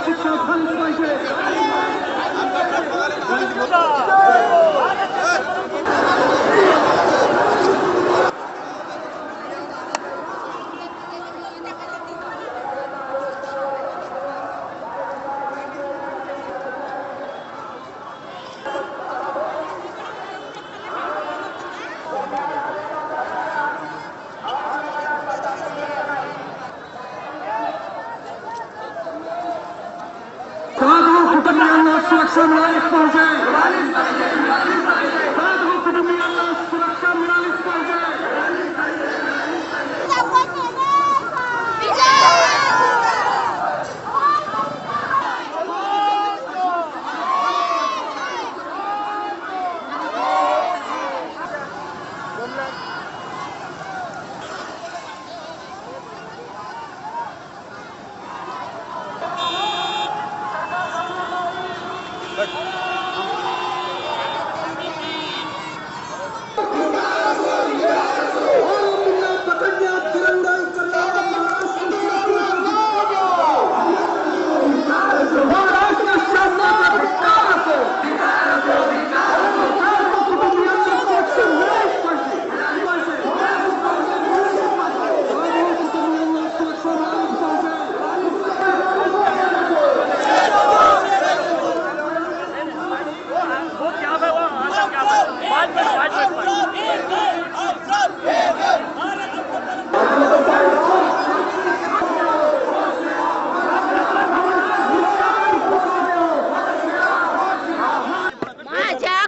शिक्षा झालीच पाहिजे. साधू कुटुंबियांना सुरक्षा मिळालीच पाहिजे. साधू कुटुंबियांना सुरक्षा मिळालीच पाहिजे.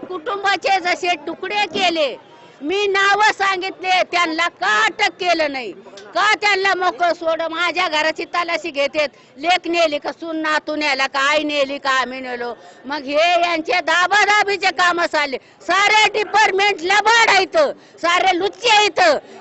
कुटुंबाचे जसे तुकडे केले, मी नाव सांगितले, त्यांना का अटक केलं नाही, का त्यांना मोकळं सोड. माझ्या घराची तलाशी घेतात, लेक नेली का, सून नातू नेला का, आई नेली का, आम्ही नेलो. मग हे यांचे दाबादाबीचे काम चालले. सारे डिपार्टमेंट लबाड आहेत, सारे लुच्चे आहेत.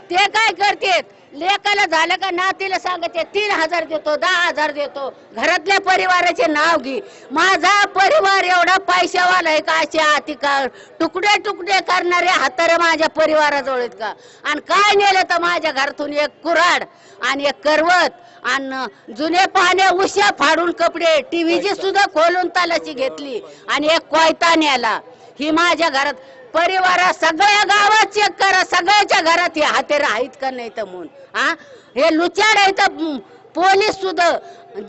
ते काय करतात, लेकाला झालं का नातीला सांगते 3000 देतो, 10000 देतो. घरातल्या परिवाराचे नाव घे. माझा परिवार एवढा पैशावाला आहे का, असे अतिका तुकडे तुकडे करणारे हातारे माझ्या परिवाराजवळ आहेत का. आणि काय नेलं तर माझ्या घरातून एक कुऱ्हाड आणि एक करवत आणि जुने पाने उश्या फाडून कपडे, टीव्हीची सुद्धा खोलून तलाशी घेतली आणि एक कोयता नेला. ही माझ्या घरात परिवारा सगळ्या गावात चेक करा, सगळ्याच्या घरात हे हातेर आहेत का नाही तर म्हणून. हे लुचाड आहेत. पोलीस सुद्धा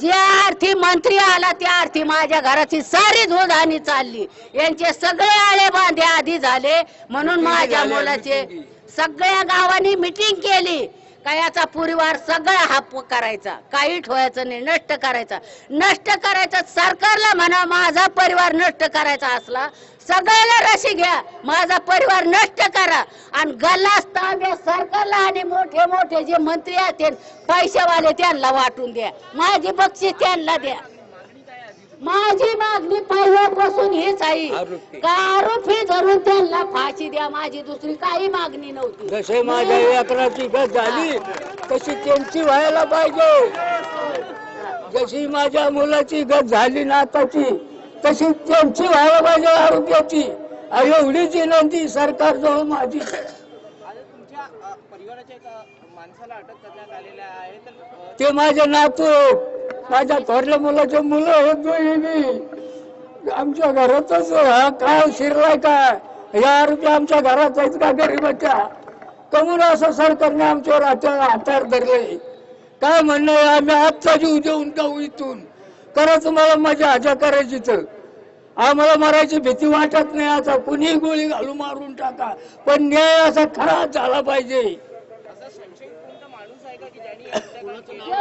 ज्या अर्थी मंत्री आला त्या अर्थी माझ्या घराची सारी धुळधाणी चालली. यांचे सगळे आळे बांधे आधी झाले म्हणून माझ्या मुलाचे सगळ्या गावांनी मिटिंग केली का याचा परिवार सगळा हाप करायचा, काही ठेवायचं नाही, नष्ट करायचा. नष्ट करायचा सरकारला म्हणा, माझा परिवार नष्ट करायचा असला सगळ्याला रशी घ्या, माझा परिवार नष्ट करा. आणि गल्लास तांब्या सरकारला आणि मोठे मोठे जे मंत्री आहेत पैशावाले त्यांना वाटून द्या, माझी बक्षीस त्यांना द्या. माझी मागणी पहिल्यापासून हीच आहे का आरोपी धरून त्यांना फाशी द्या. माझी दुसरी काही मागणी नव्हती. जसे माझ्या एकराची गत झाली तशी त्यांची व्हायला पाहिजे. जशी माझ्या मुलाची गत झाली नाताची तशी त्यांची व्हायला पाहिजे आरोग्याची. एवढीच विनंती सरकारजवळ माझी. ते माझे नातू, माझ्या थोरल्या मुलाचे मुलं होत आमच्या घरातच हा काळ शिरलाय का. या आरोपी आमच्या घरात आहेत का गरीबाच्या. कमून असं सरकारने आमच्यावर हातार धरले. काय म्हणणं आहे, आम्ही आजचा जीव देऊन जाऊ इथून. करा तुम्हाला मजा आजा करायची तर आम्हाला मरायची भीती वाटत नाही. आता कुणीही गोळी घालून मारून टाका, पण न्याय असा खरा झाला पाहिजे.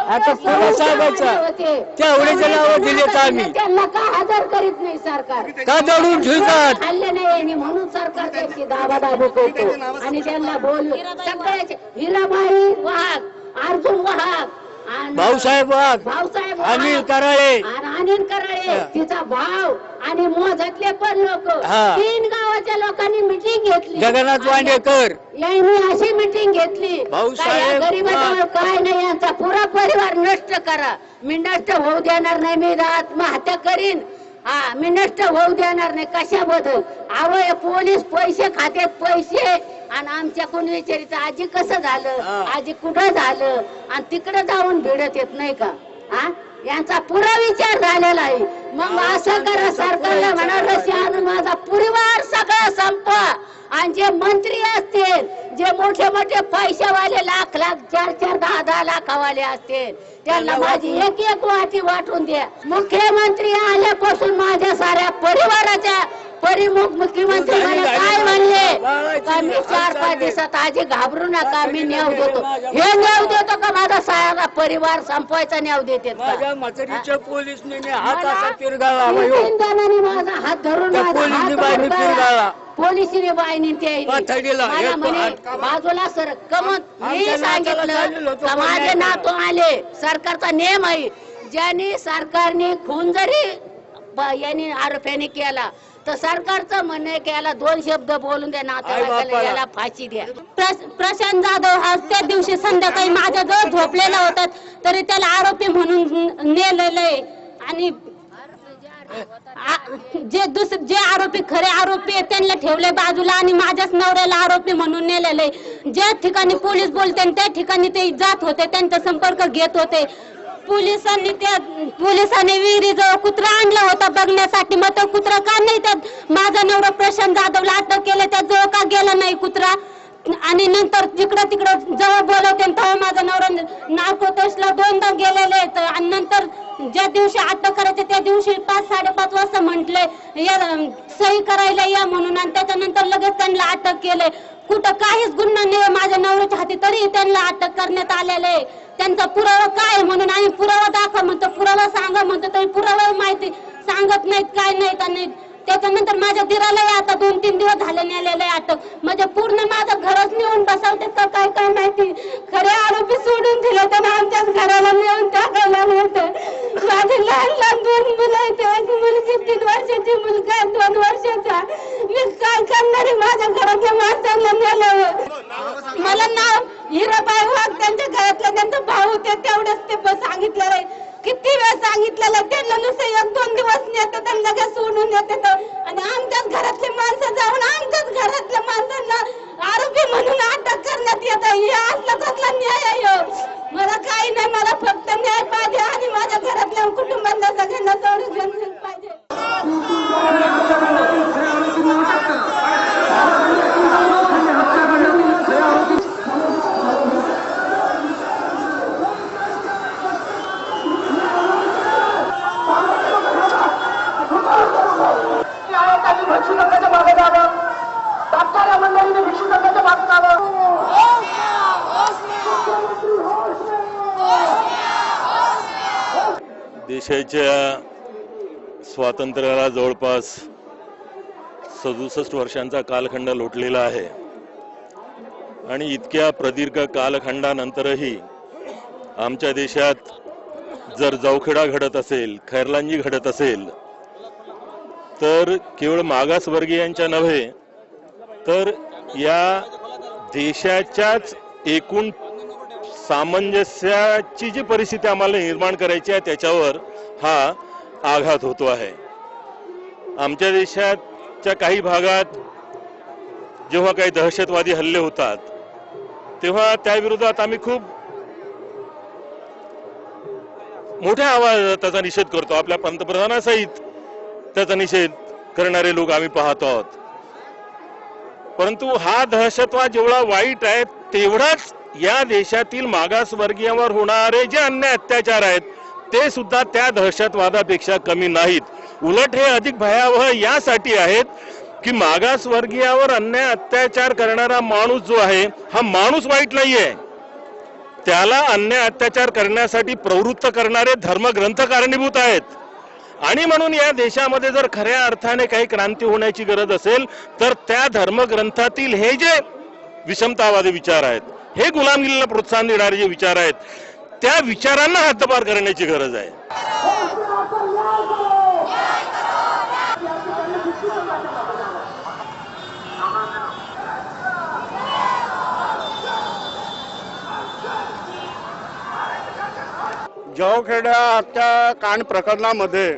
आता कोण सांगायचा, तेवढेच नाव दिलेत आम्ही. त्यांना का हजर करीत नाही सरकार, का दडून ठेवतात. हल्ले नाही म्हणून सरकार त्यांची दाबादाबी करतो आणि त्यांना बोल सगळ्याचे हिराबाई वाघ, अर्जुन वाघ, भाऊसाहेब वाघ, भाऊसाहेब अनिल कराळे, अनिल कराळे तिचा भाव आणि मोजातले पण लोक, 3 गावाच्या लोकांनी मिटिंग घेतली. जगन्नाथ वांडेकर यांनी अशी मिटिंग घेतली, भाऊसाहेब गरीबाजवळ काय नाही, यांचा पुरा परिवार नष्ट करा. मी नष्ट होऊ देणार नाही, मी आत्महत्या करीन. मी नष्ट होऊ देणार नाही. कशाबद्दल आवय पोलीस पैसे खात्यात पैसे आणि आमच्या कोण विचारित आजी कसं झालं, आजी कुठं झालं आणि तिकडे जाऊन भिडत येत नाही का. यांचा पुरा विचार झालेला आहे. मग असं करा, सरकारला म्हणा रशी आणून माझा परिवार सगळा संपवा. आणि जे मंत्री असतील, जे मोठे मोठे पैशावाले लाख लाख 4-4 10-10 लाखावाले असतील, त्यांना माझी एक एक वाटी वाटून द्या. मुख्यमंत्री आल्यापासून माझ्या साऱ्या परिवाराच्या मुख्यमंत्री मला काय म्हणले का मी 4-5 दिवसात आजी घाबरू नका, मी न्याव देतो. हे न्याव देतो का माझा सारा परिवार संपवायचा न्याव देते? माझ्या म्हातारीच्या पोलिसने हात असा पिरगाळा. माझा हात धरून पोलिसीने बाईने ते मला म्हणे बाजूला सर कमत. मी सांगितलं का माझे नातू आले, सरकारचा नियम आहे, ज्यांनी सरकारने खून जरी यांनी आरोपीने केला तर सरकारचं म्हणणं की याला 2 शब्द बोलून द्या, नातेवाईकाला याला फाशी द्या. प्रशांत जाधव हा त्या दिवशी संध्याकाळी माझ्याजवळ झोपलेला होता, तरी त्याला आरोपी म्हणून नेलेलं आहे. आणि जे आरोपी खरे आरोपी आहेत त्यांना ठेवले बाजूला आणि माझ्याच नवऱ्याला आरोपी म्हणून नेलेलं आहे. ज्या ठिकाणी पोलीस बोलते त्या ठिकाणी ते जात होते, त्यांचा संपर्क घेत होते. पोलिसांनी विहिरीजवळ कुत्रा आणला होता बघण्यासाठी. मग तो कुत्रा का नाही त्यात माझा नवरा प्रशांत जाधवला अटक केलं, त्या जवळ का गेला नाही कुत्रा? आणि नंतर तिकडं जवळ बोलवते तेव्हा माझा नवरा नार्को टेस्टला 2दा गेलेले आहेत. आणि नंतर ज्या दिवशी अटक करायचे त्या दिवशी 5-5:30 वाजता म्हटले सही करायला या म्हणून, आणि त्याच्यानंतर लगेच त्यांना अटक केले. कुठं काहीच गुन्हा नाही माझ्या नवऱ्याच्या हाती, तरी त्यांना अटक करण्यात आलेलं आहे. त्यांचा पुरावा काय म्हणून आम्ही पुरावा दाखवा म्हणतो, पुरावा सांगा म्हणतो, तरी पुरावा माहिती सांगत नाहीत, काय नाहीत. आणि त्याच्यानंतर माझ्या दिराला आता 2-3 दिवस झाले नेलेलं आहे अटक. म्हणजे पूर्ण माझं घरच नेऊन बसवते का काय माहिती. खरे आरोपी सोडून दिले तर आमच्याच घराला नेऊन टाकायला होतं. माझे लहान 2 मुलं आहेत, मुलगी 3 वर्षाची, मुलगा 2 वर्षाचा. मी काय करणार आहे माझ्या घराच्या माणसांना नेल्यावर? मला नाव हिराबाई वाघ, त्यांच्या घरातला त्यांचा भाऊ ते तेवढंच ते सांगितलेलं आहे. किती वेळ सांगितलेलं, त्यांना नुसते 1-2 दिवस नेतात आणि लगेच सोडून येतात. आणि आमच्याच घरातले माणसं जाऊन आमच्याच घरातल्या माणसांना आरोपी म्हणून अटक करण्यात येत. हे असलं कसला न्याय आहे? मला काही नाही, मला फक्त न्याय पाहिजे आणि माझ्या घरातल्या कुटुंबांना सगळ्यांना संरक्षण पाहिजे. भिक्षुकाच्या मागे जावं, डॉक्टर मंडळीने भिक्षुकाच्या मागे जावं. देशाच्या स्वातंत्र्याला जवळपास 67 वर्षांचा कालखंड लोटलेला आहे. आणि इतक्या प्रदीर्घ कालखंडानंतरही आमच्या देशात जर जवखेडा घडत असेल, खैरलांजी घडत असेल, तर केवळ मागासवर्गीयांच्या नव्हे तर या देशाच्याच एकूण सामंजस्याची जी परिस्थिती आम्हाला निर्माण करायची आहे त्याच्यावर हा आघात होतो आहे. आमच्या देशाच्या काही भागात जेव्हा काही दहशतवादी हल्ले होतात तेव्हा त्याविरोधात आम्ही खूप मोठ्या आवाजात त्याचा निषेध करतो. आपल्या पंतप्रधानासहित त्याचा निषेध करणारे लोक आम्ही पाहतो आहोत. परंतु हा दहशतवाद जेवढा वाईट आहे तेवढाच या देशातील मागासवर्गीयांवर होणारे जे अन्याय अत्याचार आहेत ते सुद्धा त्या दहशतवादापेक्षा कमी नाहीत. उलट हे अधिक भयावह यासाठी आहेत की मागासवर्गीयावर अन्याय अत्याचार करणारा माणूस जो आहे हा माणूस वाईट नाहीये, त्याला अन्याय अत्याचार करण्यासाठी प्रवृत्त करणारे धर्मग्रंथ कारणीभूत आहेत. आणि म्हणून या देशामध्ये जर खऱ्या अर्थाने काही क्रांती होण्याची गरज असेल तर त्या धर्मग्रंथातील हे जे विषमतावादी विचार आहेत, हे गुलामगिरीला प्रोत्साहन देणारे जे विचार आहेत, त्या विचारांना हद्दपार करण्याची गरज आहे. जवखेडा हत्याकांड प्रकरणामध्ये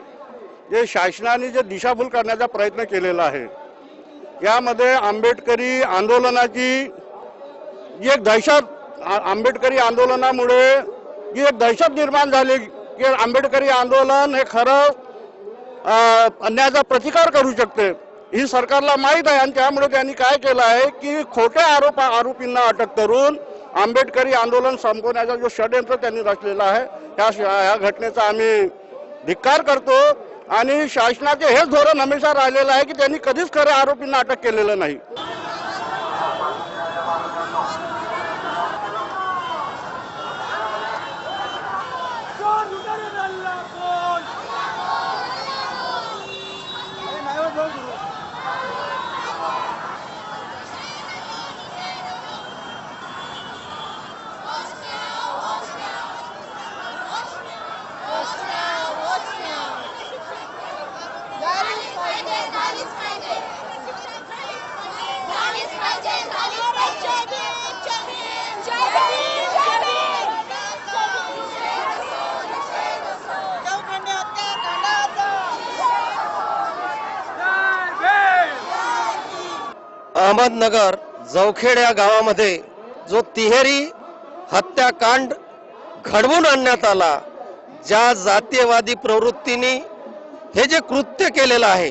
जे शासनाने जे दिशाभूल करण्याचा प्रयत्न केलेला आहे, यामध्ये आंबेडकरी आंदोलनाची जी एक दहशत, आंबेडकरी आंदोलनामुळे जी एक दहशत निर्माण झाली की आंबेडकरी आंदोलन हे खरं अन्यायाचा प्रतिकार करू शकते ही सरकारला माहीत आहे आणि त्यामुळे त्यांनी काय केलं आहे की खोट्या आरोपींना अटक करून आंबेडकरी आंदोलन संपवण्याचा जो षडयंत्र त्यांनी रचलेला आहे या घटनेचा आम्ही धिक्कार करतो आणि शासनाचे हेच धोरण हमेशा राहिलेलं आहे की त्यांनी कधीच खऱ्या आरोपींना अटक केलेलं नाही. अहमदनगर जवखेड या गावामध्ये जो तिहेरी हत्याकांड घडवून आणण्यात आला, ज्या जातीयवादी प्रवृत्तीने हे जे कृत्य केलेलं आहे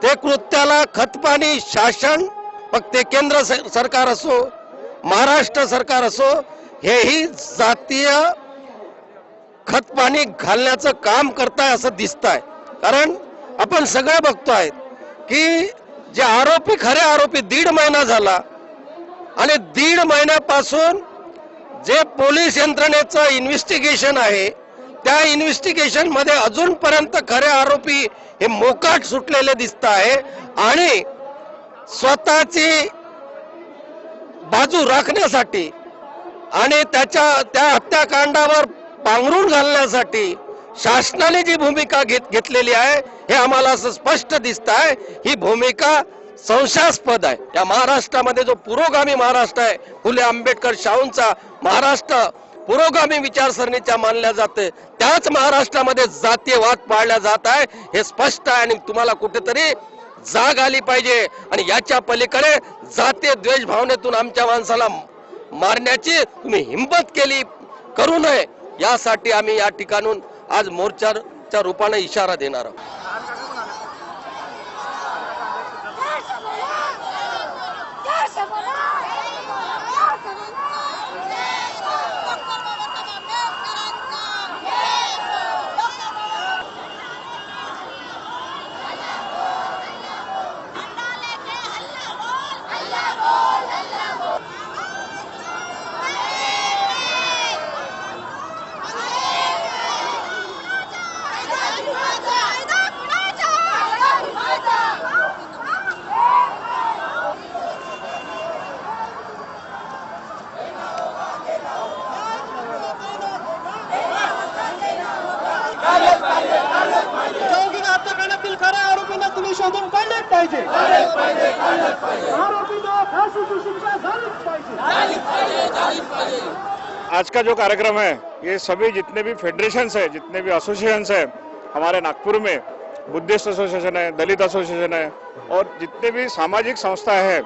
ते कृत्याला खतपाणी शासन, मग ते केंद्र सरकार असो महाराष्ट्र सरकार असो, हेही जातीय खतपाणी घालण्याचं काम करताय असं दिसतंय. कारण आपण सगळे बघतोय की जे आरोपी खरे आरोपी 1.5 महिना झाला आणि 1.5 महिन्यापासून जे पोलीस यंत्रणेचं इन्व्हेस्टिगेशन आहे त्या इन्व्हेस्टिगेशन मध्ये अजूनपर्यंत खरे आरोपी हे मोकाट सुटलेले दिसत आहे आणि स्वतःची बाजू राखण्यासाठी आणि त्या हत्याकांडावर पांघरून घालण्यासाठी शासनाने जी भूमिका घेतलेली आहे हे आम्हाला असं स्पष्ट दिसत आहे ही भूमिका संशयास्पद आहे. या महाराष्ट्रामध्ये जो पुरोगामी महाराष्ट्र आहे, फुले आंबेडकर शाहूंचा महाराष्ट्र पुरोगामी विचारसरणीच्या मानल्या जाते, त्याच महाराष्ट्रामध्ये जातीयवाद पाळला जात आहे हे स्पष्ट आहे आणि तुम्हाला कुठेतरी जाग आली पाहिजे आणि याच्या पलीकडे जातीय द्वेष भावनेतून आमच्या माणसाला मारण्याची तुम्ही हिंमत केली करू नये यासाठी आम्ही या ठिकाणून आज मोर्चाच्या रूपाने इशारा देणार आहोत. तुम्ही शोधून काढलेच पाहिजे. आरोपींना फाशीची शिक्षा झालीच पाहिजे. आज का जो कार्यक्रम है ये सभी जितने भी फेडरेशंस है, जितने भी एसोसिएशंस है हमारे नागपुर में, बुद्धिस्ट एसोसिएशन है, दलित एसोसिएशन है और जितने भी सामाजिक संस्था है,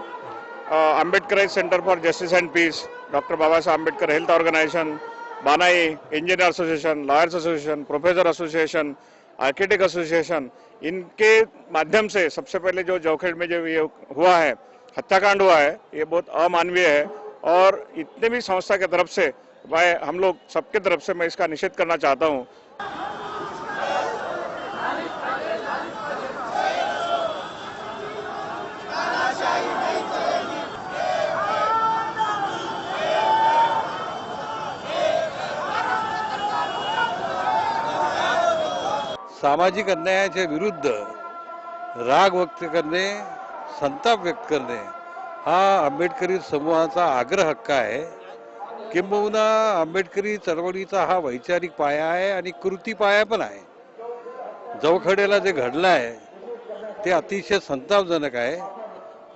Ambedkar centre for justice and peace, doctor Baba Saheb Ambedkar health organisation, Banai engineer association, lawyers association, professor association, architect association, इनके माध्यम से सबसे पहले जो जवखेड़ में जो ये हुआ है, हत्याकांड हुआ है, ये बहुत अमानवीय है और इतने भी संस्था की तरफ से भाई हम लोग सबके तरफ से मैं इसका निषेध करना चाहता हूँ. सामाजिक अन्यायाच्या विरुद्ध राग व्यक्त करणे, संताप व्यक्त करणे हा आंबेडकरी समूहाचा आग्रह हक्क आहे. किंबहुना आंबेडकरी चळवळीचा हा वैचारिक पाया आहे आणि कृती पाया पण आहे. जवखेड्याला जे घडलं आहे ते अतिशय संतापजनक आहे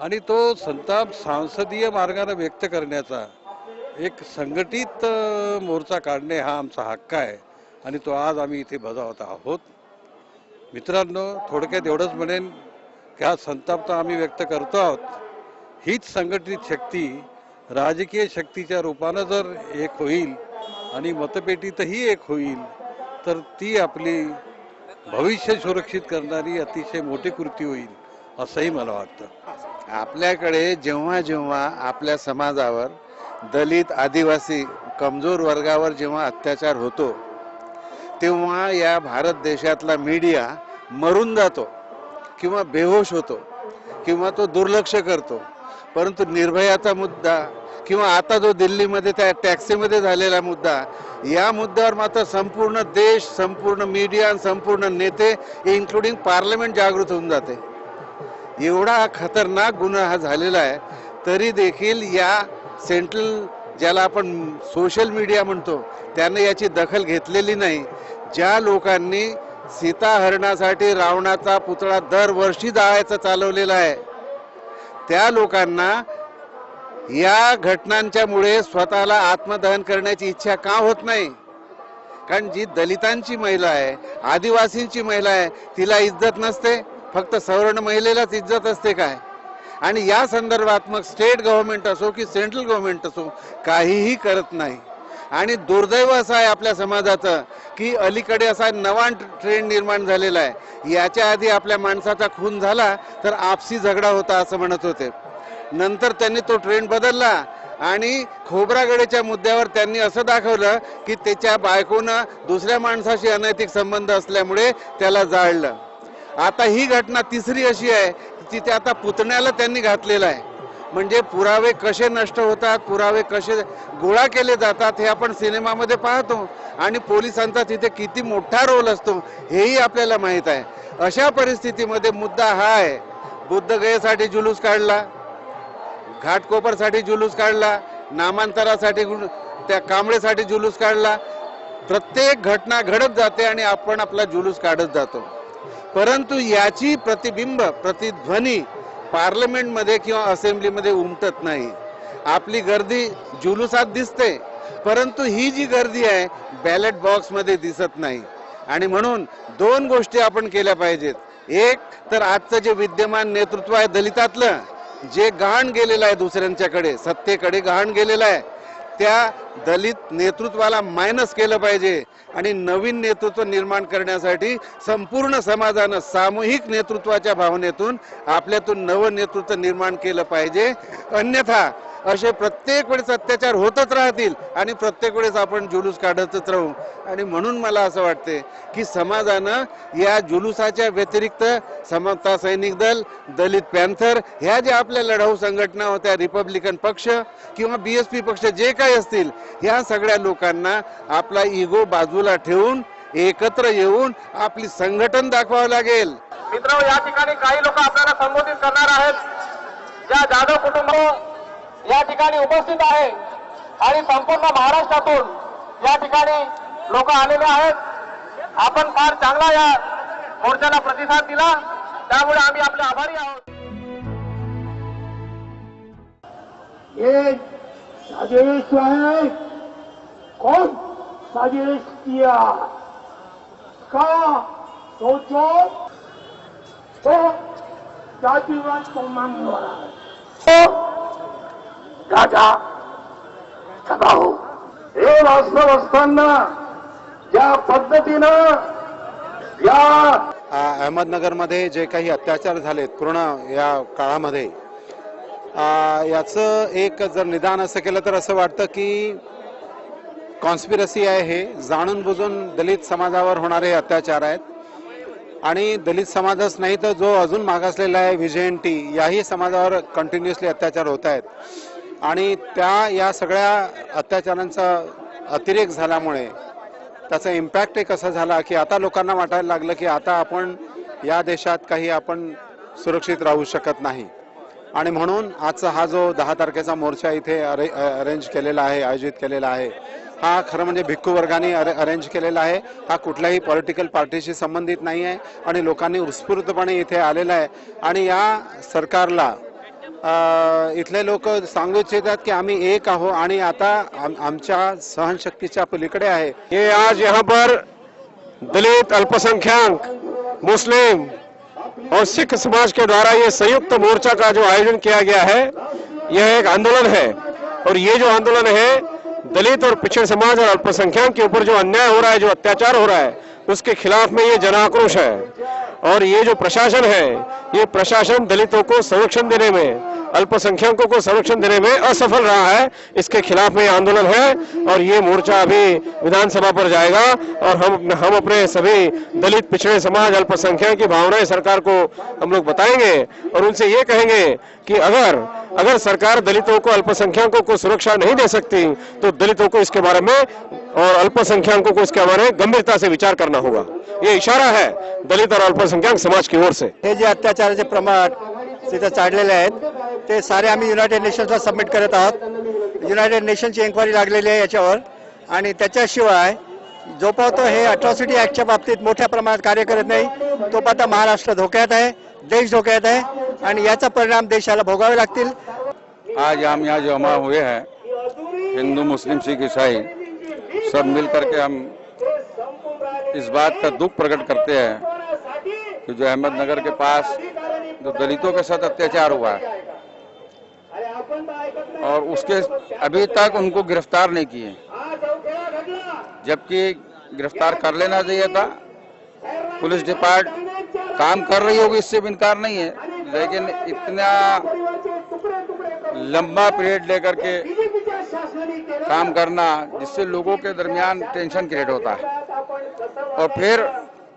आणि तो संताप सांसदीय मार्गाने व्यक्त करण्याचा एक संघटित मोर्चा काढणे हा आमचा हक्क आहे आणि तो आज आम्ही इथे बजावत आहोत. मित्रांनो, थोडक्यात एवढंच म्हणेन की हा संताप तर आम्ही व्यक्त करतो आहोत. हीच संघटित शक्ती राजकीय शक्तीच्या रूपानं जर एक होईल आणि मतपेटीतही एक होईल तर ती आपली भविष्य सुरक्षित करणारी अतिशय मोठी कृती होईल असंही मला वाटतं. आपल्याकडे जेव्हा जेव्हा आपल्या समाजावर दलित, आदिवासी, कमजोर वर्गावर जेव्हा अत्याचार होतो तेव्हा या भारत देशातला मीडिया मरून जातो किंवा बेहोश होतो किंवा तो दुर्लक्ष करतो. परंतु निर्भयाचा मुद्दा किंवा आता जो दिल्लीमध्ये त्या टॅक्सीमध्ये झालेला मुद्दा, या मुद्द्यावर मात्र संपूर्ण देश, संपूर्ण मीडिया, संपूर्ण नेते इन्क्लुडिंग पार्लमेंट जागृत होऊन जाते. एवढा खतरनाक गुन्हा हा झालेला आहे तरी देखील या सेंट्रल, ज्याला आपण सोशल मीडिया म्हणतो, त्याने याची दखल घेतलेली नाही. ज्या लोकांनी सीताहरणासाठी रावणाचा पुतळा दरवर्षी जाळायचा चालवलेला आहे त्या लोकांना या घटनांच्यामुळे स्वतःला आत्मदहन करण्याची इच्छा का होत नाही? कारण जी दलितांची महिला आहे, आदिवासींची महिला आहे, तिला इज्जत नसते, फक्त सवर्ण महिलेलाच इज्जत असते काय? आणि या संदर्भात मग स्टेट गव्हर्नमेंट असो की सेंट्रल गव्हर्नमेंट असो काहीही करत नाही. आणि दुर्दैव असं आहे आपल्या समाजाचं की अलीकडे असा नवा ट्रेंड निर्माण झालेला आहे. याच्या आधी आपल्या माणसाचा खून झाला तर आपसी झगडा होता असं म्हणत होते. नंतर त्यांनी तो ट्रेंड बदलला आणि खोब्रागडेच्या मुद्द्यावर त्यांनी असं दाखवलं की त्याच्या बायकोनं दुसऱ्या माणसाशी अनैतिक संबंध असल्यामुळे त्याला जाळलं. आता ही घटना तिसरी अशी आहे की तिथे आता पुतण्याला त्यांनी घातलेला आहे. म्हणजे पुरावे कसे नष्ट होतात, पुरावे कसे गोळा केले जातात हे आपण सिनेमामध्ये पाहतो आणि पोलिसांचा तिथे किती मोठा रोल असतो हेही आपल्याला माहीत आहे. अशा परिस्थितीमध्ये मुद्दा हा आहे, बुद्धगयेसाठी जुलूस काढला, घाटकोपरसाठी जुलूस काढला, नामांतरासाठी त्या कांबळेसाठी जुलूस काढला. प्रत्येक घटना घडत जाते आणि आपण आपला जुलूस काढत जातो. परंतु याची प्रतिबिंब, प्रतिध्वनी पार्लमेंटमध्ये किंवा असेंब्लीमध्ये उमटत नाही. आपली गर्दी जुलूसात दिसते परंतु ही जी गर्दी आहे बॅलेट बॉक्समध्ये दिसत नाही. आणि म्हणून दोन गोष्टी आपण केल्या पाहिजेत. एक तर आजचं जे विद्यमान नेतृत्व आहे दलितातलं, जे गहाण गेलेलं आहे दुसऱ्यांच्याकडे, सत्तेकडे गहाण गेलेलं आहे, त्या दलित नेतृत्वाला मायनस केलं पाहिजे आणि नवीन नेतृत्व निर्माण करण्यासाठी संपूर्ण समाजानं सामूहिक नेतृत्वाच्या भावनेतून आपल्यातून नवं नेतृत्व निर्माण केलं पाहिजे. अन्यथा असे प्रत्येक वेळेस अत्याचार होतच राहतील आणि प्रत्येक वेळेस आपण जुलूस काढतच राहू. आणि म्हणून मला असं वाटते की समाजानं या जुलूसाच्या व्यतिरिक्त समता सैनिक दल, दलित पॅन्थर ह्या ज्या आपल्या लढाऊ संघटना होत्या, रिपब्लिकन पक्ष किंवा BSP पक्ष जे काही असतील, ह्या सगळ्या लोकांना आपला इगो बाजूला ठेवून एकत्र येऊन आपली संघटन दाखवावं लागेल. मित्र, या ठिकाणी काही लोक आपल्याला संबोधित करणार आहेत. ज्या जाधव कुटुंब या ठिकाणी उपस्थित आहे आणि संपूर्ण महाराष्ट्रातून या ठिकाणी लोक आलेले आहेत. आपण फार चांगला या मोर्चाला प्रतिसाद दिला, त्यामुळे आम्ही आपले आभारी आहोत. ये साजिश है, कौन साजिश किया का सोचो तो जातिवाद को मानने तो राजा सभाऊ हे वास्तव असताना ज्या पद्धतीनं या अहमदनगरमध्ये जे काही अत्याचार झालेत पूर्ण या काळामध्ये, याचं एक जर निदान असं केलं तर असं वाटतं की कॉन्स्पिरसी आहे. हे जाणून बुजून दलित समाजावर होणारे अत्याचार आहेत आणि दलित समाजच नाही तर जो अजून मागासलेला आहे VJNT याही समाजावर कंटिन्युअसली अत्याचार होत आहेत. आणि या सगळ्या अत्याचारांचा अतिरेक झाल्यामुळे त्याचा इम्पॅक्ट एक असा झाला की आता लोकांना वाटायला लागलं की आता आपण या देशात काही आपण सुरक्षित राहू शकत नाही. आणि म्हणून आजचा हा जो 10 तारखेचा मोर्चा इथे अरेंज केलेला आहे, आयोजित केलेला आहे, हा खरं म्हणजे भिक्खू वर्गाने अरेंज केलेला आहे. हा कुठल्याही पॉलिटिकल पार्टीशी संबंधित नाही आहे आणि लोकांनी उत्स्फूर्तपणे इथे आलेला आहे. आणि या सरकारला इथले लोक सांगू इच्छितात की आम्ही एक आहो आणि आता आमच्या सहनशक्तीच्या पलीकडे आहे. ये आज यहाँ पर दलित, अल्पसंख्यक, मुस्लिम और सिख समाज के द्वारा ये संयुक्त मोर्चा का जो आयोजन किया गया है, यह एक आंदोलन है और ये जो आंदोलन है दलित और पिछड़े समाज और अल्पसंख्यक के ऊपर जो अन्याय हो रहा है, जो अत्याचार हो रहा है, उसके खिलाफ में ये जन आक्रोश है। और ये जो प्रशासन है, ये प्रशासन दलितों को संरक्षण देने में, अल्पसंख्यकों को संरक्षण देने में असफल रहा है। इसके खिलाफ में आंदोलन है और ये मोर्चा अभी विधानसभा पर जाएगा और हम अपने सभी दलित, पिछड़े समाज, अल्पसंख्यक की भावनाएं सरकार को हम लोग बताएंगे और उनसे ये कहेंगे कि अगर सरकार दलितों को, अल्पसंख्यकों को सुरक्षा नहीं दे सकती तो दलितों को इसके बारे में और अल्पसंख्यकों को इसके बारे में गंभीरता से विचार करना होगा। ये इशारा है दलित और अल्पसंख्यक समाज की ओर से। हे जे अत्याचाराचे प्रमाण तिथे चाललेले आहेत ते सारे आम्ही युनायटेड नेशन्सला सबमिट करत आहोत। युनायटेड नेशनची एन्क्वायरी लागलेली आहे याच्यावर आणि त्याच्याशिवाय जोपर्यंत हे अट्रॉसिटी ऍक्टच्या बाबतीत मोठ्या प्रमाणात कार्य करत नाही तोपर्यंत महाराष्ट्र धोक्यात आहे, देश धोक्यात आहे आणि याचा परिणाम देशाला भोगावे लागतील। आज हम यहाँ जमा हुए हैं, हिंदू, मुस्लिम, सिख, ईसाई सब मिल करके हम इस बात का दुख प्रकट करते हैं कि जो अहमदनगर के पास जो दलितों के साथ अत्याचार हुआ है और उसके अभी तक उनको गिरफ्तार नहीं किए, जबकि गिरफ्तार कर लेना चाहिए था। पुलिस डिपार्टमेंट काम कर रही होगी, इससे भी इनकार नहीं है, लेकिन इतना लंबा पीरियड लेकर के काम करना जिससे लोगों के दरमियान टेंशन क्रिएट होता है और फिर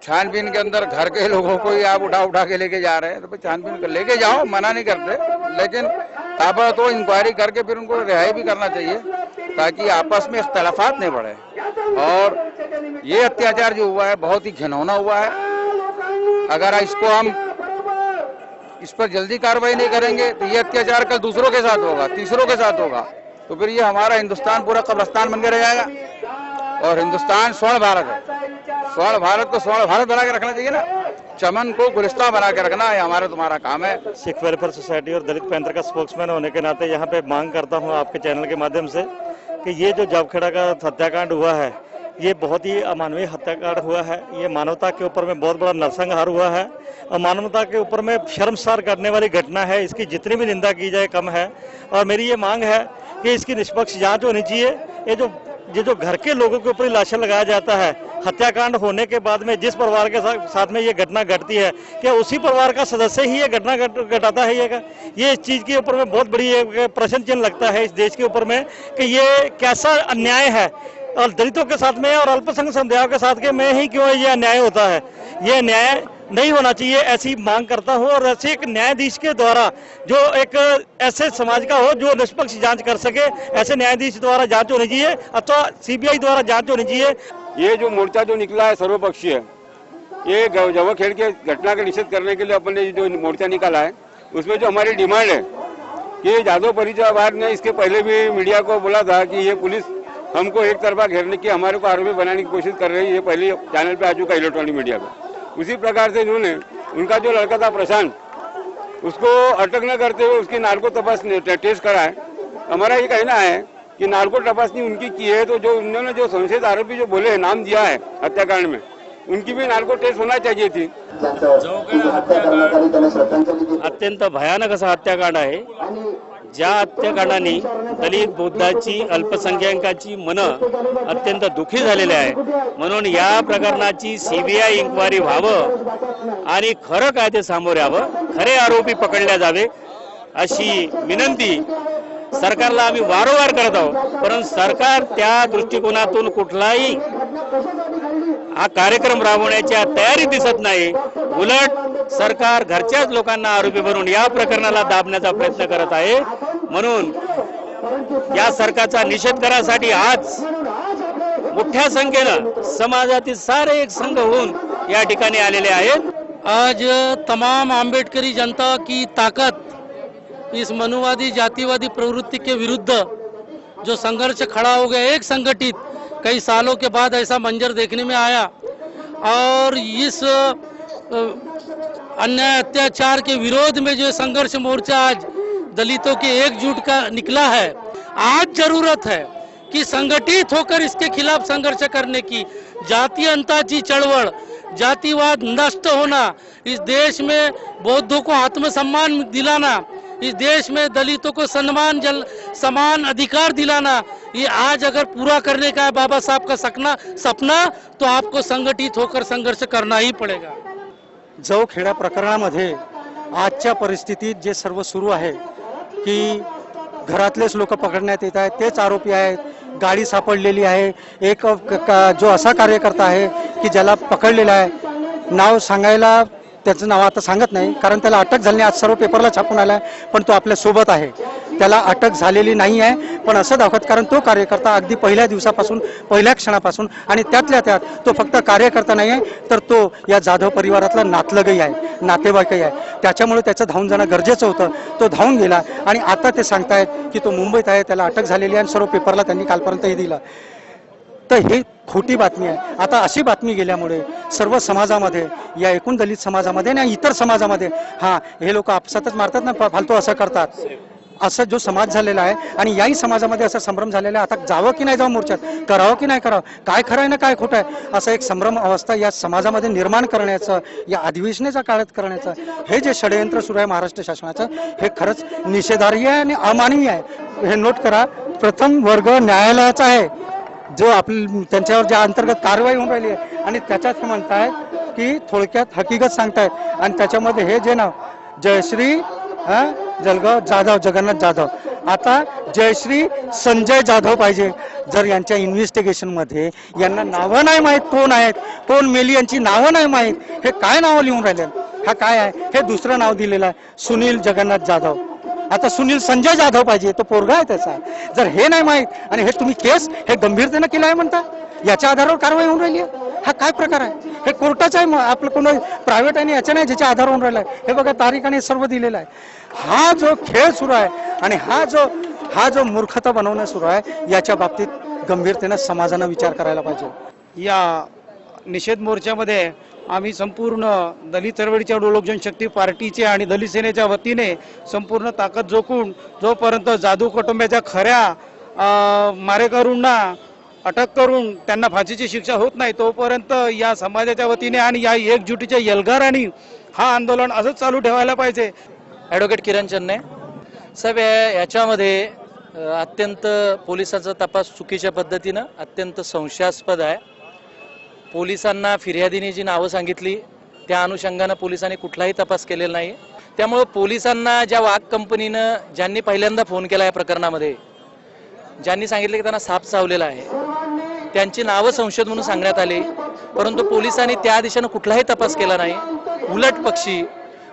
छानबीन के अंदर घर के लोगों को ही आप उठा के लेके जा रहे हैं तो छानबीन कर लेके जाओ, मना नहीं करते, लेकिन ताबड़तोड़ इंक्वायरी करके फिर उनको रिहाई भी करना चाहिए ताकि आपस में इख्तलाफात नहीं बढ़े। और ये अत्याचार जो हुआ है बहुत ही घिनौना हुआ है। अगर इसको हम इस पर जल्दी कार्रवाई नहीं करेंगे तो ये अत्याचार कल दूसरों के साथ होगा, तीसरों के साथ होगा, तो फिर ये हमारा हिंदुस्तान पूरा कब्रिस्तान बन के रह जाएगा। और हिंदुस्तान स्वर्ण भारत है, स्वर्ण भारत को स्वर्ण भारत बना के रखना चाहिए ना, चमन को गुलिस्तान बना के रखना है हमारा तुम्हारा काम है। सिख वेलफेयर सोसाइटी और दलित पैंथर का स्पोक्समैन होने के नाते यहाँ पे मांग करता हूँ आपके चैनल के माध्यम से कि ये जो जावखेड़ा का हत्याकांड हुआ है ये बहुत ही अमानवीय हत्याकांड हुआ है। ये मानवता के ऊपर में बहुत बड़ा नरसंहार हुआ है और मानवता के ऊपर में शर्मसार करने वाली घटना है। इसकी जितनी भी निंदा की जाए कम है और मेरी ये मांग है कि इसकी निष्पक्ष जांच होनी चाहिए। ये जो घर के लोगों के ऊपर लाशें लगाया जाता है, हत्याकांड होने के बाद में जिस परिवार के साथ में ये घटना घटती है, क्या उसी परिवार का सदस्य ही ये घटना घटाता है? ये इस चीज के ऊपर में बहुत बड़ी प्रश्न चिन्ह लगता है इस देश के ऊपर में कि ये कैसा अन्याय है और दलितों के साथ में और अल्पसंख्यक समुदायों के साथ के में ही क्यों ये अन्याय होता है। ये न्याय नहीं होना चाहिए, ऐसी मांग करता हूं। और ऐसे एक न्यायाधीश के द्वारा जो एक ऐसे समाज का हो जो निष्पक्ष जांच कर सके, ऐसे न्यायाधीश द्वारा जांच होनी चाहिए अथवा सीबीआई द्वारा जांच होनी चाहिए। ये जो मोर्चा जो निकला है सर्वपक्षीय, ये जावखेड़ के घटना का निषेध करने के लिए अपन ने जो मोर्चा निकाला है उसमें जो हमारी डिमांड है कि जादव परिवार ने इसके पहले भी मीडिया को बोला था कि ये पुलिस हमको एक तरफा घेरने की, हमारे को आरोपी बनाने की कोशिश कर रही है। ये पहले चैनल पे आ चुका इलेक्ट्रॉनिक मीडिया पे। उसी प्रकार से इन्होंने उनका जो लड़का था प्रशांत, उसको अटक न करते हुए उसकी नार्को तपासनी टेस्ट कराए। हमारा ये कहना है कि नार्को तपासनी उनकी की है तो जो उन्होंने जो संशयित आरोपी जो बोले हैं, नाम दिया है हत्याकांड में, उनकी भी नार्को टेस्ट होना चाहिए थी। अत्यंत भयानक असा हत्याकांड आहे। ज्या हत्याकांडाने दलित, बौद्धाची, अल्पसंख्याकांची मन अत्यंत दुखी झालेली आहे। म्हणून या प्रकरणाची सीबीआय इन्क्वायरी व्हावं आणि खरं काय ते सामोरे यावं, खरे आरोपी पकडले जावे अशी विनंती सरकारला आम्ही वारंवार करत आहोत। परंतु सरकार त्या दृष्टिकोनातून कुठलाही हा कार्यक्रम राबवण्याच्या तयारी दिसत नाही। उलट सरकार घरच्याच लोकांना आरोपी बनवून या प्रकरणाला दाबण्याचा प्रयत्न करत आहे। म्हणून या सरकारचा निषेध करण्यासाठी आज मोठ्या संख्येने समाजातील सारे एक संघ होऊन या ठिकाणी आलेले आहेत। आज तमाम आंबेडकरी जनता की ताकत इस मनुवादी जातिवादी प्रवृत्ति के विरुद्ध जो संघर्ष खड़ा हो गया, एक संगठित, कई सालों के बाद ऐसा मंजर देखने में आया। और इस अन्याय अत्याचार के विरोध में जो संघर्ष मोर्चा आज दलितों के एकजुट का निकला है, आज जरूरत है कि संगठित होकर इसके खिलाफ संघर्ष करने की। जाति अंताची चळवळ, जातिवाद नष्ट होना, इस देश में बौद्धों को आत्मसम्मान दिलाना, इस देश में दलितों को समान अधिकार दिलाना, ये आज अगर पूरा करने का है बाबा साहब का सपना, तो आपको संगठित होकर संघर्ष करना ही पड़ेगा। जवखेडा प्रकरणामध्ये आजच्या परिस्थितीत जे सर्व सुरू आहे की घरातलेच लोक पकडण्यात येत आहेत, तेच आरोपी आहेत, गाडी सापडलेली आहे, एक जो असा कार्यकर्ता आहे की ज्याला पकडलेला आहे, नाव सांगायला त्याचं नाव आता सांगत नाही कारण त्याला अटक झाली नाही, आज सर्व पेपरला छापून आलाय, पण तो आपल्या सोबत आहे, त्याला अटक झालेली नाही आहे, पण असं दाखवत कारण तो कार्यकर्ता अगदी पहिल्या दिवसापासून, पहिल्या क्षणापासून आणि त्यातल्या त्यात तो फक्त कार्यकर्ता नाही आहे तर तो या जाधव परिवारातला नातलगही आहे, नातेवाईकही आहे, त्याच्यामुळे त्याचं धावून जाणं गरजेचं होतं, तो धावून गेला आणि आता ते सांगतायत की तो मुंबईत आहे, त्याला अटक झालेली आहे आणि सर्व पेपरला त्यांनी कालपर्यंतही दिलं, तर ही खोटी बातमी आहे। आता अशी बातमी गेल्यामुळे सर्व समाजामध्ये, या एकूण दलित समाजामध्ये आणि इतर समाजामध्ये हे लोक आपसातच मारतात ना, फालतू असं करतात, असं जो समाज झालेला आहे आणि याही समाजामध्ये असा संभ्रम झालेला आहे, आता जावं की नाही जावं मोर्चात, करावं की नाही करावं, काय खरं आहे ना काय खोटं आहे, असं एक संभ्रम अवस्था या समाजामध्ये निर्माण करण्याचं, या अधिवेशनाच्या काळात करण्याचं हे जे षडयंत्र सुरू आहे महाराष्ट्र शासनाचं, हे खरंच निषेधार्ह आहे आणि अमानवीय आहे। हे नोट करा, प्रथम वर्ग न्यायालयाचा आहे जो त्यांच्यावर ज्या अंतर्गत कारवाई होऊन राहिली आहे आणि त्याच्यात म्हणतायत की थोडक्यात हकीकत सांगतायत आणि त्याच्यामध्ये हे जे नाव जयश्री जलगाव जाधव, जगन्नाथ जाधव, आता जयश्री संजय जाधव पाहिजे। जर यांच्या इन्व्हेस्टिगेशन मध्ये यांना नावं नाही माहीत कोण आहेत, कोण मेली, यांची नावं नाही माहीत, हे काय नावं लिहून राहिले, हा काय आहे, हे दुसरं नाव दिलेलं आहे सुनील जगन्नाथ जाधव, आता सुनील संजय जाधव पाहिजे, तो पोरगा आहे त्याचा। जर हे नाही माहीत आणि हे तुम्ही केस हे गंभीरतेनं केलं आहे म्हणता, याच्या आधारावर कारवाई होऊन राहिली आहे, हा काय प्रकार आहे, हे कोर्टाचं आहे, आपलं कोण प्रायव्हेट आहे याच्या नाही ज्याच्या आधार होऊन राहिला आहे, हे बघा तारीख आणि सर्व दिलेलं आहे। हा जो खेळ सुरू आहे आणि हा जो मूर्खता बनवणं सुरू आहे, याच्या बाबतीत गंभीरतेनं समाजानं विचार करायला पाहिजे। या निषेध मोर्चामध्ये आम्ही संपूर्ण दलित चळवळीच्या लोक जनशक्ती पार्टीचे आणि दलित सेनेच्या वतीने संपूर्ण ताकद जोखून जोपर्यंत जाधव कुटुंबाच्या खऱ्या मारेकरूंना अटक करून त्यांना फाशीची शिक्षा होत नाही तोपर्यंत या समाजाच्या वतीने आणि या एकजुटीच्या यलगारांनी हा आंदोलन असंच चालू ठेवायला पाहिजे। ॲडव्होकेट किरण चन्ने साहेब, याच्यामध्ये अत्यंत पोलिसांचा तपास चुकीच्या पद्धतीनं अत्यंत संशयास्पद आहे। पोलिसांना फिर्यादीने जी नावं सांगितली त्या अनुषंगानं पोलिसांनी कुठलाही तपास केलेला नाही, त्यामुळे पोलिसांना ज्या वाघ कंपनीनं ज्यांनी पहिल्यांदा फोन केला या प्रकरणामध्ये, ज्यांनी सांगितलं की त्यांना साप चावलेला आहे, त्यांची नावं संशयित म्हणून सांगण्यात आली, परंतु पोलिसांनी त्या दिशेनं कुठलाही तपास केला नाही। उलट पक्षी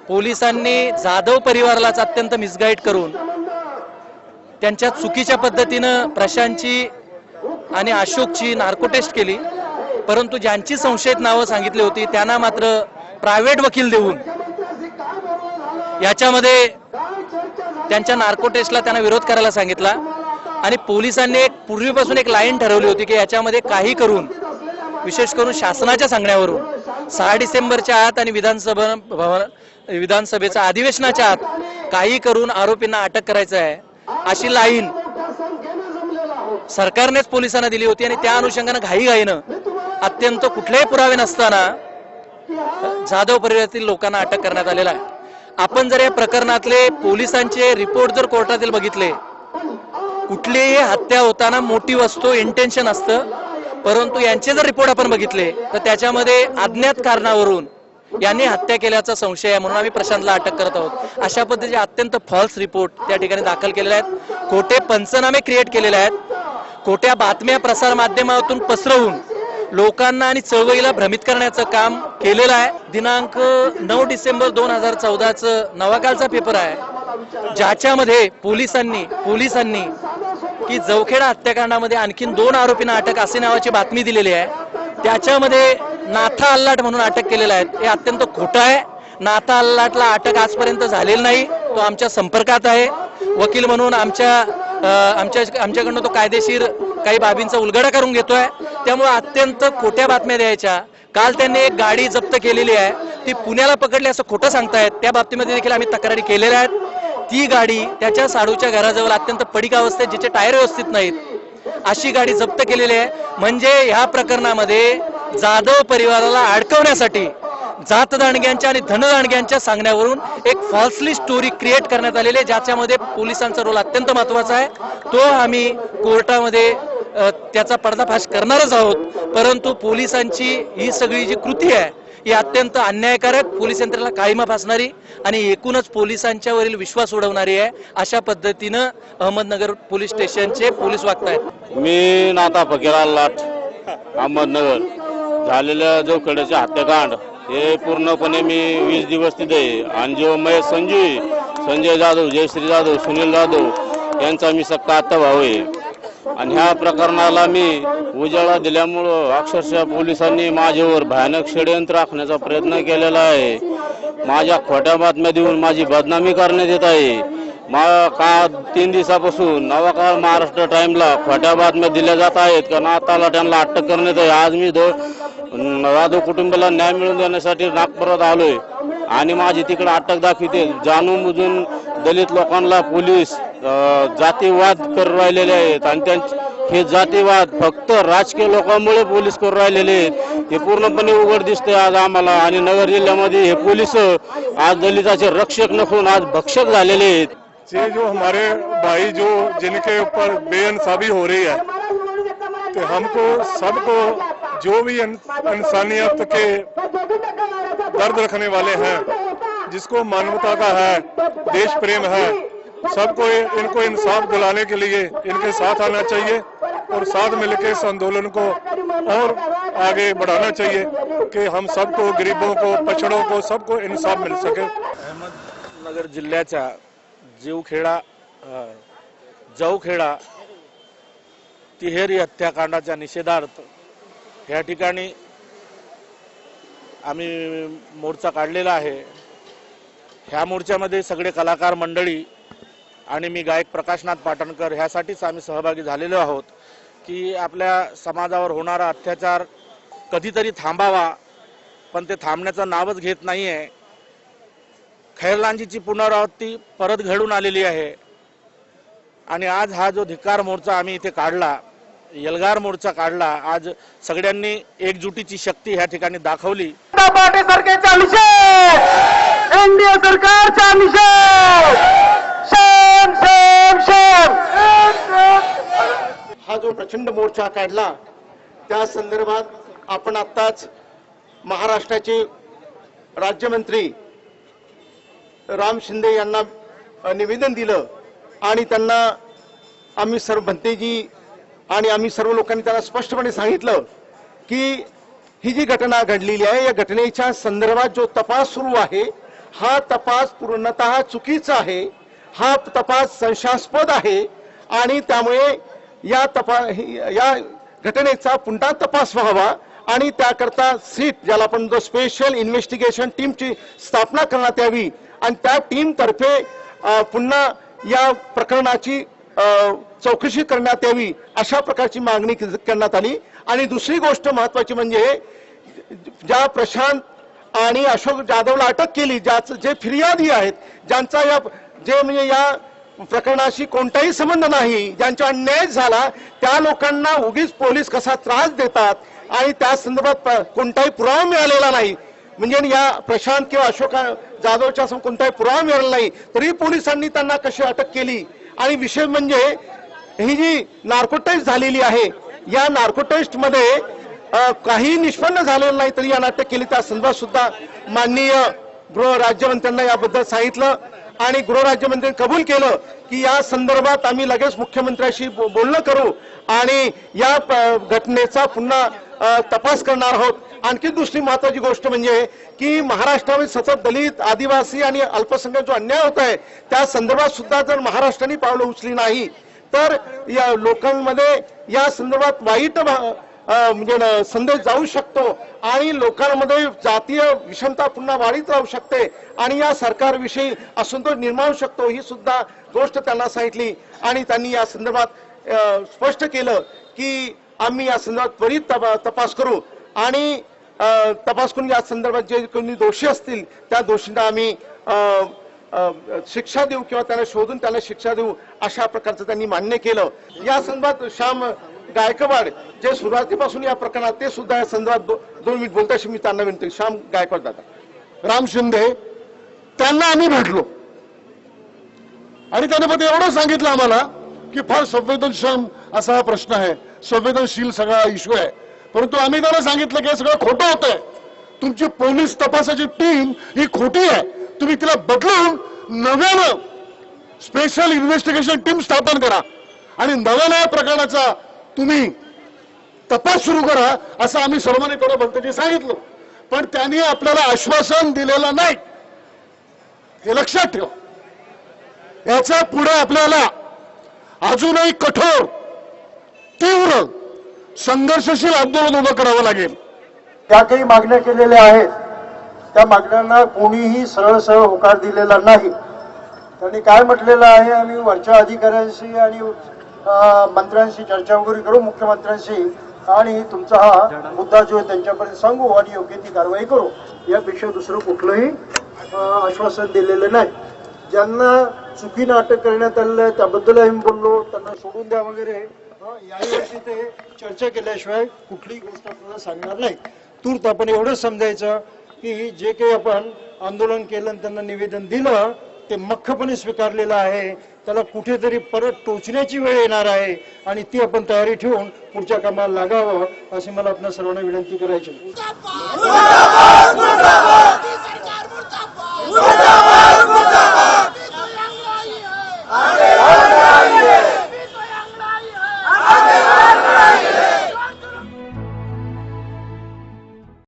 पोलिसांनी जाधव परिवारालाच अत्यंत मिसगाईड करून त्यांच्या चुकीच्या पद्धतीनं प्रशांतची आणि अशोकची नार्को टेस्ट केली, परंतु ज्यांची संशयित नावं सांगितली होती त्यांना मात्र प्रायव्हेट वकील देऊन याच्यामध्ये त्यांच्या नार्को टेस्टला त्यांना विरोध करायला सांगितला आणि पोलिसांनी पूर्वीपासून एक लाईन ठरवली होती की याच्यामध्ये काही करून, विशेष करून शासनाच्या सांगण्यावरून 6 डिसेंबरच्या आत आणि विधानसभेच्या अधिवेशनाच्या आत काही करून आरोपींना अटक करायचं आहे, अशी लाईन सरकारनेच पोलिसांना दिली होती आणि त्या अनुषंगानं घाईघाईनं अत्यंत कुठलेही पुरावे नसताना जाधव परिवारातील लोकांना अटक करण्यात आलेला आहे। आपण जर या प्रकरणातले पोलिसांचे रिपोर्ट जर कोर्टातील बघितले, कुठलीही हत्या होताना मोटिव्ह असतो, इंटेन्शन असतं, परंतु यांचे जर रिपोर्ट आपण बघितले तर त्याच्यामध्ये अज्ञात कारणावरून यांनी हत्या केल्याचा संशय आहे म्हणून आम्ही प्रशांतला अटक करत आहोत। अशा पद्धतीचे अत्यंत फॉल्स रिपोर्ट त्या ठिकाणी दाखल केलेले आहेत, खोटे पंचनामे क्रिएट केलेले आहेत, खोट्या बातम्या प्रसार माध्यमातून पसरवून लोकांना आणि चळवळीला भ्रमित करण्याचं काम केलेलं आहे। दिनांक 9 डिसेंबर 2014चं नवाकालचा पेपर आहे, ज्याच्यामध्ये पोलिसांनी की जवखेडा हत्याकांडामध्ये आणखीन 2 आरोपींना अटक असे नावाची बातमी दिलेली आहे। त्याच्यामध्ये नाथा अल्लाट म्हणून अटक केलेला आहे, हे अत्यंत खोटं आहे। नाथा अल्लाटला अटक आजपर्यंत झालेली नाही, तो आमच्या संपर्कात आहे, वकील म्हणून आमच्याकडनं तो कायदेशीर काही बाबींचा उलगडा करून घेतोय, त्यामुळे अत्यंत खोट्या बातम्या द्यायच्या। काल त्यांनी एक गाडी जप्त केलेली आहे, ती पुण्याला पकडली असं खोटं सांगतायत, त्या बाबतीमध्ये देखील आम्ही तक्रारी केलेल्या आहेत। ती गाडी त्याच्या साडूच्या घराजवळ अत्यंत पडीक अवस्थेत, जिचे टायर व्यवस्थित नाहीत, अशी गाडी जप्त केलेली आहे। म्हणजे ह्या प्रकरणामध्ये जाधव परिवाराला अडकवण्यासाठी जातदांडग्यांच्या आणि धनदांडग्यांच्या सांगण्यावरून एक फॉल्सली स्टोरी क्रिएट करण्यात आलेली आहे, ज्याच्यामध्ये पोलिसांचा रोल अत्यंत महत्वाचा आहे. तो आम्ही कोर्टामध्ये त्याचा पर्दाफाश करणारच आहोत. परंतु पोलिसांची ही सगळी जी कृती आहे ही अत्यंत अन्यायकारक, पोलीस यंत्रणेला काळिमा फासणारी आणि एकूणच पोलिसांच्यावरील विश्वास उडवणारी आहे. अशा पद्धतीनं अहमदनगर पोलीस स्टेशनचे पोलीस वागतायत. मी नाता फकीर लाट अहमदनगर झालेल्या जो खड्याचे हत्याकांड हे पूर्णपणे मी 20 दिवस तिथे आहे. आणि जो महेश संजय जाधव, जयश्री जाधव, सुनील जाधव यांचा मी सक्का आत्ता भाऊ आहे. आणि ह्या प्रकरणाला मी उजाळा दिल्यामुळं अक्षरशः पोलिसांनी माझ्यावर भयानक षडयंत्र आखण्याचा प्रयत्न केलेला आहे. माझ्या खोट्या बातम्या देऊन माझी बदनामी करण्यात येत आहे. का 3 दिवसापासून नवाकाळ महाराष्ट्र टाइमला खोट्या बातम्या दिल्या जात आहेत का नाताला त्यांना अटक करण्यात आहे. आज मी जाधव कुटुंबाला न्याय मिळवून देण्यासाठी नागपुरात आलोय आणि माझी तिकडे अटक दाखवते. जाणून बुजून दलित लोकांना पोलीस जातीवाद करू राहिलेले आहेत आणि हे जातीवाद फक्त राजकीय लोकांमुळे पोलीस करू राहिलेले आहेत. हे पूर्णपणे उघड दिसते आज आम्हाला. आणि नगर जिल्ह्यामध्ये हे पोलीस आज दलिताचे रक्षक नसून आज भक्षक झालेले आहेत. ये जो हमारे भाई जो जिनके ऊपर बेइंसाफी हो रही है, तो हमको सबको जो भी इंसानियत के दर्द रखने वाले हैं, जिसको मानवता का है, देश प्रेम है, सबको इनको इंसाफ दिलाने के लिए इनके साथ आना चाहिए और साथ मिलकर इस आंदोलन को और आगे बढ़ाना चाहिए कि हम सबको, गरीबों को, पछड़ों को, सबको इंसाफ मिल सके. अहमदनगर जिल्ह्याच्या जवखेडा तिहेरी हत्याकांडाच्या निषेधार्थ या ठिकाणी आम्ही मोर्चा काढलेला आहे. ह्या मोर्चामध्ये सगळे कलाकार मंडळी आणि मी गायक प्रकाशनाथ पाटणकर ह्यासाठीच आम्ही सहभागी झालेलो आहोत की आपल्या समाजावर होणारा अत्याचार कधीतरी थांबावा, पण ते थांबण्याचं नावच घेत नाही आहे. खैरलांजीची पुनरावृत्ती परत घडून आलेली आहे आणि आज हा जो धिक्कार मोर्चा आम्ही इथे काढला, एल्गार मोर्चा काढला, आज सगळ्यांनी एकजुटीची शक्ती ह्या ठिकाणी दाखवली. पार्टी सरकारचा निषेध, एनडीए सरकारचा निषेध, शेम शेम शेम. हा जो प्रचंड मोर्चा काढला त्या संदर्भात आपण आत्ताच महाराष्ट्राचे राज्यमंत्री राम शिंदे यांना निवेदन दिलं आणि त्यांना आम्ही सर्व भंतेजी आणि आम्ही सर्व लोकांनी त्यांना स्पष्टपणे सांगितलं की ही जी घटना घडलेली आहे या घटनेच्या संदर्भात जो तपास सुरू आहे हा तपास पूर्णतः चुकीचा आहे. हा तपास संशयास्पद आहे आणि त्यामुळे या घटनेचा पुन्हा तपास व्हावा आणि त्याकरता सीट ज्याला आपण जो स्पेशल इन्व्हेस्टिगेशन टीमची स्थापना करण्यात यावी आणि त्या टीम तर्फे पुन्हा या प्रकरणाची चौकशी करण्यात यावी अशा प्रकारची मागणी करण्यात आली. आणि दुसरी गोष्ट महत्वाची म्हणजे ज्या प्रशांत आणि अशोक जाधवला अटक केली, जे फिर्यादी आहेत, ज्यांचा या प्रकरणाशी कोणताही संबंध नाही, ज्यांचा अन्याय झाला, त्या लोकांना उगीच पोलीस कसा त्रास देतात आणि त्या संदर्भात कोणताही पुरावा मिळालेला नाही. म्हणजे या प्रशांत किंवा अशोक जाधवच्या कोणताही पुरावा मिळाला नाही तरी पोलिसांनी त्यांना कशी अटक केली. आणि विशेष म्हणजे ही जी नार्को टेस्ट झालेली आहे या नार्को टेस्ट मध्ये काही निष्पन्न झालेलं नाही तरी यांना अटक केली. त्या संदर्भात सुद्धा माननीय गृह राज्यमंत्र्यांना याबद्दल सांगितलं आणि गृहराज्यमंत्र्यांनी कबूल केलं की या संदर्भात आम्ही लगेच मुख्यमंत्र्यांशी बोलणं करू आणि या घटनेचा पुन्हा तपास करणार आहोत. आणखी दुसरी महत्वाची गोष्ट म्हणजे की महाराष्ट्रामध्ये सतत दलित, आदिवासी आणि अल्पसंख्याक जो अन्याय होत आहे त्या संदर्भात सुद्धा जर महाराष्ट्राने पावलं उचलली नाही तर या लोकांमध्ये या संदर्भात वाईट म्हणजे संदेश जाऊ शकतो आणि लोकांमध्ये जातीय विषमता पुन्हा वाढीत राहू शकते आणि या सरकारविषयी असंतोष निर्माण होऊ शकतो. ही सुद्धा गोष्ट त्यांना सांगितली आणि त्यांनी या संदर्भात स्पष्ट केलं की आम्ही या संदर्भात त्वरित तपास करू आणि तपास करून या संदर्भात जे कोणी दोषी असतील त्या दोषींना आम्ही शिक्षा देऊ किंवा त्यांना शोधून त्यांना शिक्षा देऊ अशा प्रकारचं त्यांनी मान्य केलं. या संदर्भात गायकवाड जे सुरुवातीपासून या प्रकरणात ते सुद्धा या संदर्भात 2 मिनिट बोलताशी मी त्यांना विनंती. श्याम गायकवाड दादा, राम शिंदे, त्यांना आम्ही भेटलो आणि त्याने फक्त एवढं सांगितलं आम्हाला की फार संवेदनशील असा हा प्रश्न आहे, संवेदनशील सगळा इश्यू आहे. परंतु आम्ही त्याला सांगितलं की हे सगळं खोटं होतंय, तुमची पोलीस तपासाची टीम ही खोटी आहे, तुम्ही तिला बदलून नव्यानं स्पेशल इन्व्हेस्टिगेशन टीम स्थापन करा आणि नव्यानं या प्रकरणाचा तुम्ही तपास सुरू करा, असं आम्ही सर्वांनी थोडं भलतेची सांगितलं. पण त्यांनी आपल्याला आश्वासन दिलेलं नाही, हे लक्षात ठेवा. याच्या पुढे आपल्याला अजूनही कठोर तीव्र संघर्षशील आंदोलन उभं करावं लागेल. त्या काही मागण्या केलेल्या आहेत, त्या मागण्यांना कोणीही सरळ सरळ होकार दिलेला नाही. त्यांनी काय म्हटलेलं आहे, आम्ही वरच्या अधिकाऱ्यांशी आणि मंत्र्यांशी चर्चा वगैरे करू, मुख्यमंत्र्यांशी, आणि तुमचा हा मुद्दा जो आहे त्यांच्यापर्यंत सांगू आणि योग्य ती कारवाई करू. यापेक्षा दुसरं कुठलंही आश्वासन दिलेलं नाही. ज्यांना चुकीनं अटक करण्यात आलेलं आहे त्याबद्दल आम्ही बोललो, त्यांना सोडून द्या वगैरे, यावेळी ते चर्चा केल्याशिवाय कुठलीही गोष्ट आपल्याला सांगणार नाही. तूर्त आपण एवढंच समजायचं की जे काही आपण आंदोलन केलं आणि त्यांना निवेदन दिलं ते मख्खपणे स्वीकारलेलं आहे, त्याला कुठेतरी परत टोचण्याची वेळ येणार आहे आणि ती आपण तयारी ठेवून पुढच्या कामाला लागावं अशी मला आपल्या सर्वांना विनंती करायची.